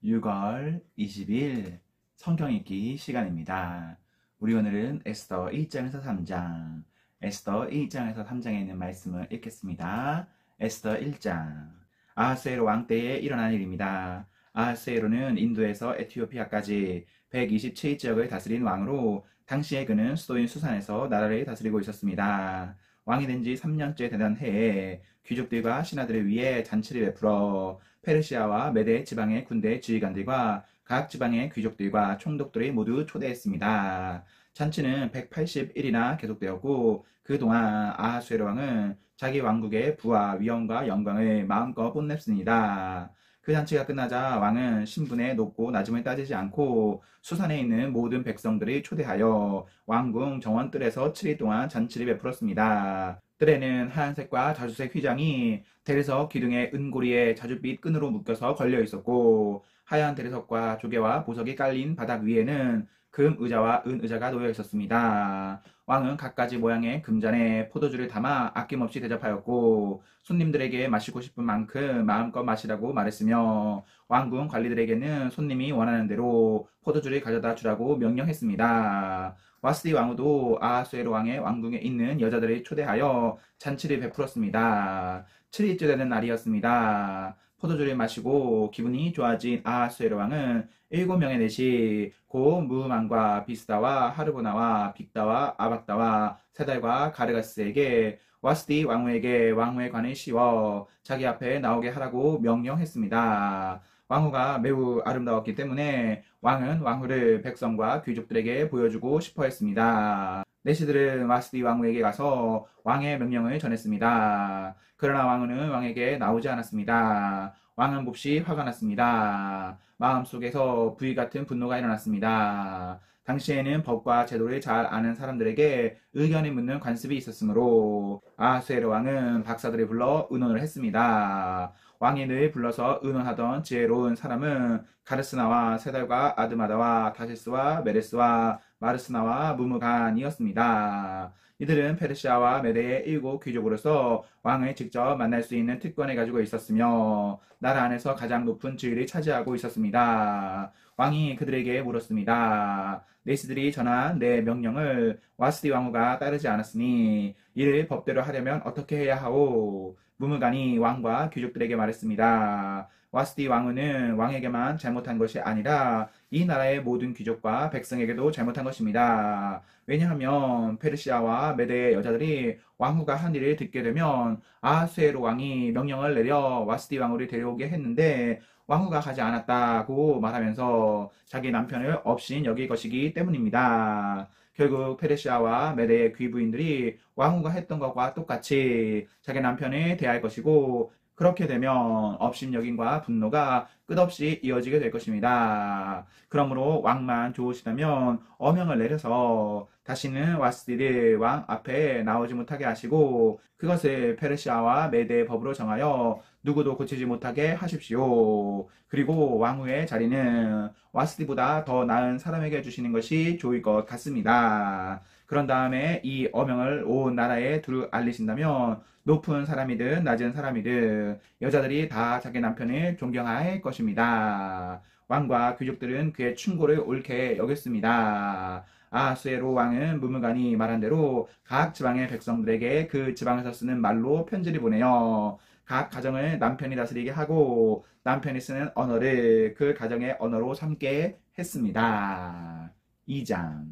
6월 20일 성경 읽기 시간입니다. 우리 오늘은 에스더 1장에서 3장, 에스더 1장에서 3장에 있는 말씀을 읽겠습니다. 에스더 1장. 아하스웨로 왕 때에 일어난 일입니다. 아하스웨로는 인도에서 에티오피아까지 127지역을 다스린 왕으로 당시에 그는 수도인 수산에서 나라를 다스리고 있었습니다. 왕이 된 지 3년째 되던 해에 귀족들과 신하들을 위해 잔치를 베풀어 페르시아와 메데 지방의 군대 지휘관들과 각 지방의 귀족들과 총독들을 모두 초대했습니다. 잔치는 180일이나 계속되었고 그동안 아하수에로 왕은 자기 왕국의 부와 위엄과 영광을 마음껏 뽐냈습니다. 그 잔치가 끝나자 왕은 신분의 높고 낮음을 따지지 않고 수산에 있는 모든 백성들을 초대하여 왕궁 정원뜰에서 7일 동안 잔치를 베풀었습니다. 뜰에는 하얀색과 자주색 휘장이 대리석 기둥의 은고리에 자줏빛 끈으로 묶여서 걸려 있었고, 하얀 대리석과 조개와 보석이 깔린 바닥 위에는 금 의자와 은 의자가 놓여 있었습니다. 왕은 갖가지 모양의 금잔에 포도주를 담아 아낌없이 대접하였고, 손님들에게 마시고 싶은 만큼 마음껏 마시라고 말했으며, 왕궁 관리들에게는 손님이 원하는 대로 포도주를 가져다 주라고 명령했습니다. 와스디 왕후도 아하수에로 왕의 왕궁에 있는 여자들을 초대하여 잔치를 베풀었습니다. 7일째 되는 날이었습니다. 포도주를 마시고 기분이 좋아진 아하수에로 왕은 7명의 내시 곧 무흐만과 비스다와 하르보나와 빅다와 아박다와 세달과 가르가스에게 와스디 왕후에게 왕후의 관을 씌워 자기 앞에 나오게 하라고 명령했습니다. 왕후가 매우 아름다웠기 때문에 왕은 왕후를 백성과 귀족들에게 보여주고 싶어 했습니다. 내시들은 와스디 왕후에게 가서 왕의 명령을 전했습니다. 그러나 왕후는 왕에게 나오지 않았습니다. 왕은 몹시 화가 났습니다. 마음속에서 부위 같은 분노가 일어났습니다. 당시에는 법과 제도를 잘 아는 사람들에게 의견을 묻는 관습이 있었으므로 아하수에로 왕은 박사들을 불러 의논을 했습니다. 왕이 늘 불러서 의논하던 지혜로운 사람은 가르스나와 세달과 아드마다와 다시스와 메레스와 마르스나와 무무간이었습니다. 이들은 페르시아와 메대의 7 귀족으로서 왕을 직접 만날 수 있는 특권을 가지고 있었으며 나라 안에서 가장 높은 지위를 차지하고 있었습니다. 왕이 그들에게 물었습니다. 내시들이 전한 내 명령을 와스디 왕후가 따르지 않았으니 이를 법대로 하려면 어떻게 해야 하오? 무무간이 왕과 귀족들에게 말했습니다. 와스디 왕후는 왕에게만 잘못한 것이 아니라 이 나라의 모든 귀족과 백성에게도 잘못한 것입니다. 왜냐하면 페르시아와 메대의 여자들이 왕후가 한 일을 듣게 되면 아하수에로 왕이 명령을 내려 와스디 왕후를 데려오게 했는데 왕후가 가지 않았다고 말하면서 자기 남편을 업신 여길 것이기 때문입니다. 결국 페르시아와 메대의 귀부인들이 왕후가 했던 것과 똑같이 자기 남편을 대할 것이고 그렇게 되면 업신여김과 분노가 끝없이 이어지게 될 것입니다. 그러므로 왕만 좋으시다면 어명을 내려서 다시는 와스디를 왕 앞에 나오지 못하게 하시고 그것을 페르시아와 메대의 법으로 정하여 누구도 고치지 못하게 하십시오. 그리고 왕후의 자리는 와스디보다 더 나은 사람에게 주시는 것이 좋을 것 같습니다. 그런 다음에 이 어명을 온 나라에 두루 알리신다면 높은 사람이든 낮은 사람이든 여자들이 다 자기 남편을 존경할 것입니다. 왕과 귀족들은 그의 충고를 옳게 여겼습니다. 아하수에로 왕은 무무간이 말한 대로 각 지방의 백성들에게 그 지방에서 쓰는 말로 편지를 보내어 각 가정을 남편이 다스리게 하고 남편이 쓰는 언어를 그 가정의 언어로 삼게 했습니다. 2장.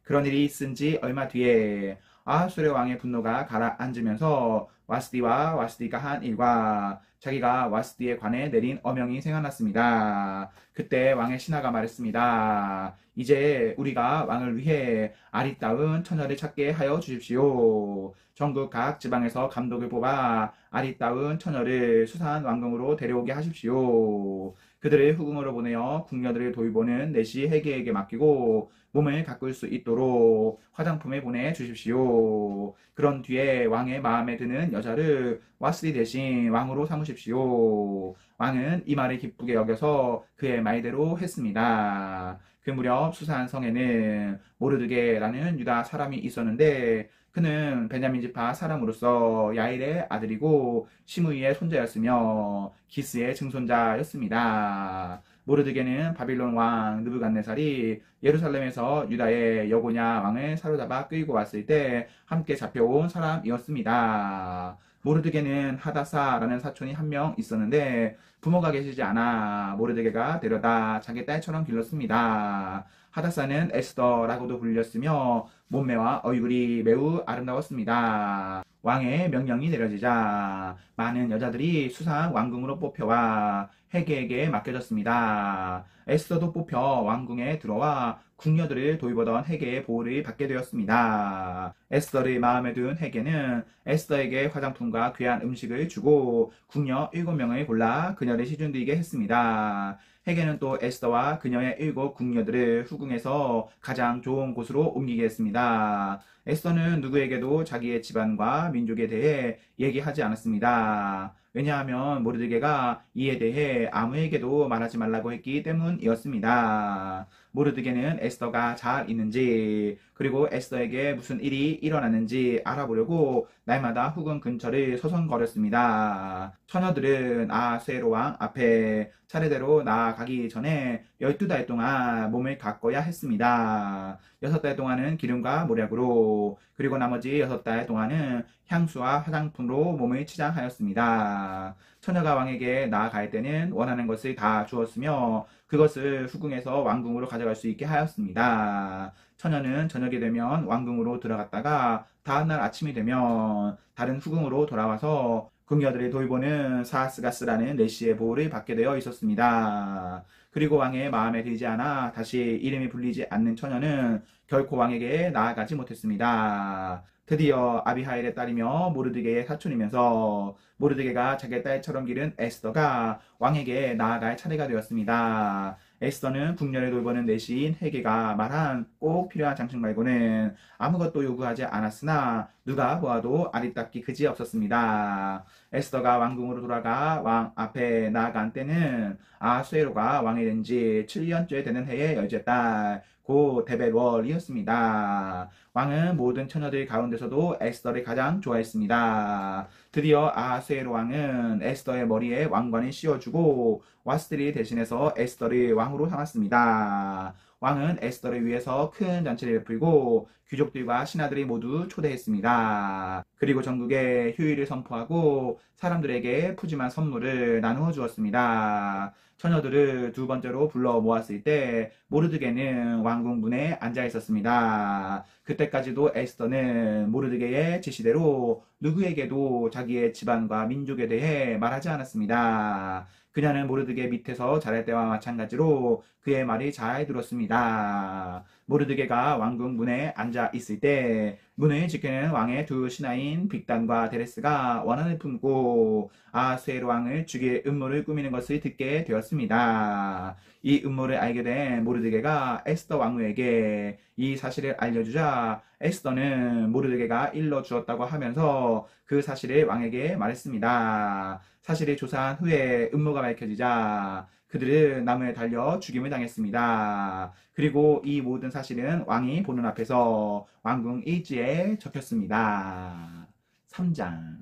그런 일이 있은 지 얼마 뒤에 아하수에로 왕의 분노가 가라앉으면서 와스디와 와스디가 한 일과 자기가 와스디에 관해 내린 어명이 생각났습니다. 그때 왕의 신하가 말했습니다. 이제 우리가 왕을 위해 아리따운 처녀를 찾게 하여 주십시오. 전국 각 지방에서 감독을 뽑아 아리따운 처녀를 수산 왕궁으로 데려오게 하십시오. 그들을 후궁으로 보내어 궁녀들을 돌보는 내시 해계에게 맡기고 몸을 가꿀 수 있도록 화장품을 보내주십시오. 그런 뒤에 왕의 마음에 드는 여자를 와스디 대신 왕으로 삼으십시오. 왕은 이 말을 기쁘게 여겨서 그의 말대로 했습니다. 그 무렵 수산 성에는 모르드게라는 유다 사람이 있었는데 그는 베냐민 지파 사람으로서 야일의 아들이고 시므이의 손자였으며 기스의 증손자였습니다. 모르드게는 바빌론 왕 느부갓네살이 예루살렘에서 유다의 여고냐 왕을 사로잡아 끌고 왔을 때 함께 잡혀온 사람이었습니다. 모르드게는 하다사라는 사촌이 한 명 있었는데 부모가 계시지 않아 모르드게가 데려다 자기 딸처럼 길렀습니다. 하다사는 에스더라고도 불렸으며 몸매와 얼굴이 매우 아름다웠습니다. 왕의 명령이 내려지자 많은 여자들이 수상 왕궁으로 뽑혀와 헤게에게 맡겨졌습니다. 에스더도 뽑혀 왕궁에 들어와 궁녀들을 돌보던 헤게의 보호를 받게 되었습니다. 에스더를 마음에 둔 헤게는 에스더에게 화장품과 귀한 음식을 주고 궁녀 7명을 골라 그녀를 시준드리게 했습니다. 헤게는 또 에스더와 그녀의 7 궁녀들을 후궁에서 가장 좋은 곳으로 옮기게 했습니다. 에스더는 누구에게도 자기의 집안과 민족에 대해 얘기하지 않았습니다. 왜냐하면 모르드게가 이에 대해 아무에게도 말하지 말라고 했기 때문이었습니다. 모르드게는 에스더가 잘 있는지 그리고 에스더에게 무슨 일이 일어났는지 알아보려고 날마다 후궁 근처를 서성거렸습니다. 처녀들은 아수에로 왕 앞에 차례대로 나아가기 전에 12달 동안 몸을 가꿔야 했습니다. 6달 동안은 기름과 모략으로 그리고 나머지 6달 동안은 향수와 화장품으로 몸을 치장하였습니다. 처녀가 왕에게 나아갈 때는 원하는 것을 다 주었으며 그것을 후궁에서 왕궁으로 가져갈 수 있게 하였습니다. 처녀는 저녁이 되면 왕궁으로 들어갔다가 다음날 아침이 되면 다른 후궁으로 돌아와서 궁녀들을 돌보는 사스가스라는 내시의 보호를 받게 되어 있었습니다. 그리고 왕의 마음에 들지 않아 다시 이름이 불리지 않는 처녀는 결코 왕에게 나아가지 못했습니다. 드디어 아비하일의 딸이며 모르드게의 사촌이면서 모르드게가 자기 딸처럼 기른 에스더가 왕에게 나아갈 차례가 되었습니다. 에스더는 궁녀를 돌보는 내시인 헤게가 말한 꼭 필요한 장식 말고는 아무것도 요구하지 않았으나 누가 보아도 아리따기 그지 없었습니다. 에스더가 왕궁으로 돌아가 왕 앞에 나아간 때는 아수에로가 왕이 된 지 7년째 되는 해의 열째 달 곧 데벳월이었습니다. 왕은 모든 처녀들 가운데서도 에스더를 가장 좋아했습니다. 드디어 아하수에로 왕은 에스더의 머리에 왕관을 씌워주고 와스들이 대신해서 에스더를 왕으로 삼았습니다. 왕은 에스더를 위해서 큰 잔치를 베풀고 귀족들과 신하들이 모두 초대했습니다. 그리고 전국에 휴일을 선포하고 사람들에게 푸짐한 선물을 나누어 주었습니다. 처녀들을 두 번째로 불러 모았을 때 모르드게는 왕궁 문에 앉아 있었습니다. 그때까지도 에스더는 모르드게의 지시대로 누구에게도 자기의 집안과 민족에 대해 말하지 않았습니다. 그녀는 모르드게 밑에서 자랄 때와 마찬가지로 그의 말이 잘 들었습니다. 모르드게가 왕궁 문에 앉아 있을 때 문을 지키는 왕의 두 신하인 빅단과 데레스가 원한을 품고 아수에로 왕을 죽일 음모를 꾸미는 것을 듣게 되었습니다. 이 음모를 알게 된 모르드게가 에스더 왕후에게 이 사실을 알려주자 에스더는 모르드게가 일러주었다고 하면서 그 사실을 왕에게 말했습니다. 사실을 조사한 후에 음모가 밝혀지자 그들은 나무에 달려 죽임을 당했습니다. 그리고 이 모든 사실은 왕이 보는 앞에서 왕궁 일지에 적혔습니다. 3장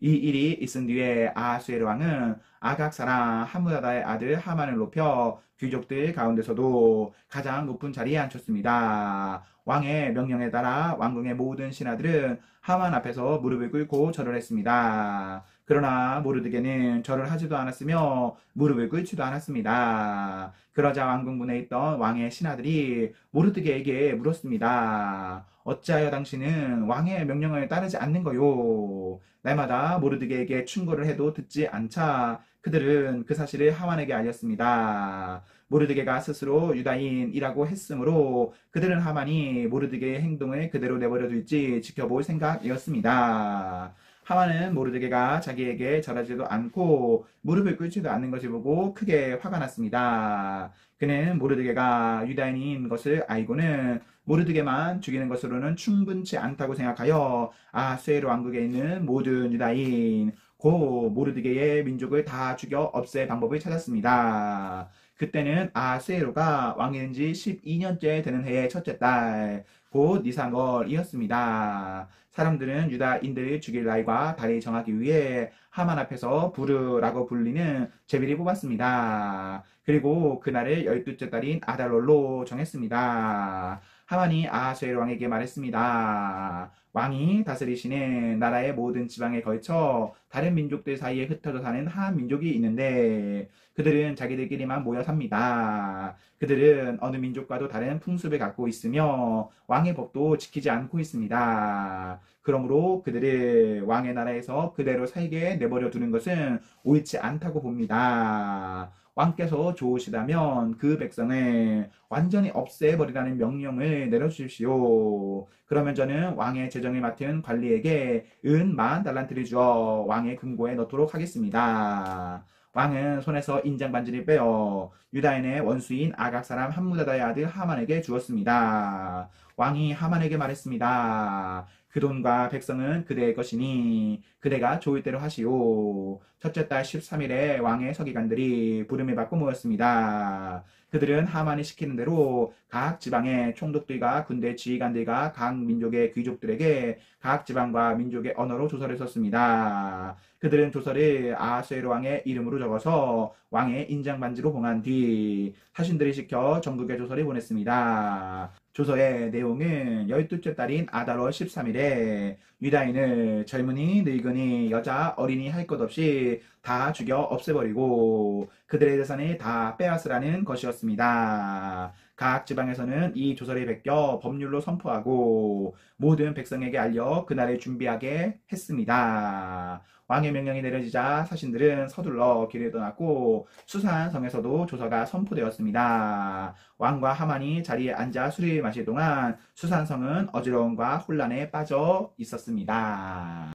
이 일이 있은 뒤에 아하수에로 왕은 아각 사람 하므다다의 아들 하만을 높여 귀족들 가운데서도 가장 높은 자리에 앉혔습니다. 왕의 명령에 따라 왕궁의 모든 신하들은 하만 앞에서 무릎을 꿇고 절을 했습니다. 그러나 모르드게는 절을 하지도 않았으며 무릎을 꿇지도 않았습니다. 그러자 왕궁문에 있던 왕의 신하들이 모르드게에게 물었습니다. 어찌하여 당신은 왕의 명령을 따르지 않는 거요? 날마다 모르드게에게 충고를 해도 듣지 않자 그들은 그 사실을 하만에게 알렸습니다. 모르드게가 스스로 유다인이라고 했으므로 그들은 하만이 모르드게의 행동을 그대로 내버려 둘지 지켜볼 생각이었습니다. 하만은 모르드게가 자기에게 절하지도 않고 무릎을 꿇지도 않는 것을 보고 크게 화가 났습니다. 그는 모르드게가 유다인인 것을 알고는 모르드게만 죽이는 것으로는 충분치 않다고 생각하여 아수에로 왕국에 있는 모든 유다인 곧 모르드게의 민족을 다 죽여 없앨 방법을 찾았습니다. 그때는 아하스웨로가 왕이 된 지 12년째 되는 해의 첫째 달, 곧 니산월이었습니다. 사람들은 유다인들을 죽일 날과 달을 정하기 위해 하만 앞에서 부르라고 불리는 제비를 뽑았습니다. 그리고 그날을 12째 달인 아달월로 정했습니다. 하만이 아하수에로 왕에게 말했습니다. 왕이 다스리시는 나라의 모든 지방에 걸쳐 다른 민족들 사이에 흩어져 사는 한 민족이 있는데 그들은 자기들끼리만 모여 삽니다. 그들은 어느 민족과도 다른 풍습을 갖고 있으며 왕의 법도 지키지 않고 있습니다. 그러므로 그들을 왕의 나라에서 그대로 살게 내버려 두는 것은 옳지 않다고 봅니다. 왕께서 좋으시다면 그 백성을 완전히 없애버리라는 명령을 내려주십시오. 그러면 저는 왕의 재정을 맡은 관리에게 은 10,000달란트를 주어 왕의 금고에 넣도록 하겠습니다. 왕은 손에서 인장 반지를 빼어 유다인의 원수인 아각 사람 함무다다의 아들 하만에게 주었습니다. 왕이 하만에게 말했습니다. 그 돈과 백성은 그대의 것이니 그대가 좋을 대로 하시오. 첫째 달 13일에 왕의 서기관들이 부름을 받고 모였습니다. 그들은 하만이 시키는 대로 각 지방의 총독들과 군대 지휘관들과 각 민족의 귀족들에게 각 지방과 민족의 언어로 조서를 썼습니다. 그들은 조서를 아하수에로 왕의 이름으로 적어서 왕의 인장 반지로 봉한 뒤 사신들을 시켜 전국에 조서를 보냈습니다. 조서의 내용은 12째 달인 아달월 13일에 유다인을 젊은이, 늙은이, 여자, 어린이 할 것 없이 다 죽여 없애버리고 그들의 재산을 다 빼앗으라는 것이었습니다. 각 지방에서는 이 조서를 베껴 법률로 선포하고 모든 백성에게 알려 그날을 준비하게 했습니다. 왕의 명령이 내려지자 사신들은 서둘러 길을 떠났고 수산성에서도 조서가 선포되었습니다. 왕과 하만이 자리에 앉아 술을 마실 동안 수산성은 어지러움과 혼란에 빠져 있었습니다.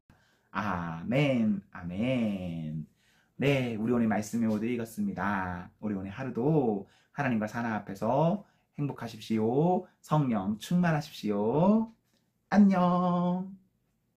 아멘, 아멘. 네, 우리 오늘 말씀을 모두 읽었습니다. 우리 오늘 하루도 하나님과 사나 앞에서 행복하십시오. 성령 충만하십시오. 안녕.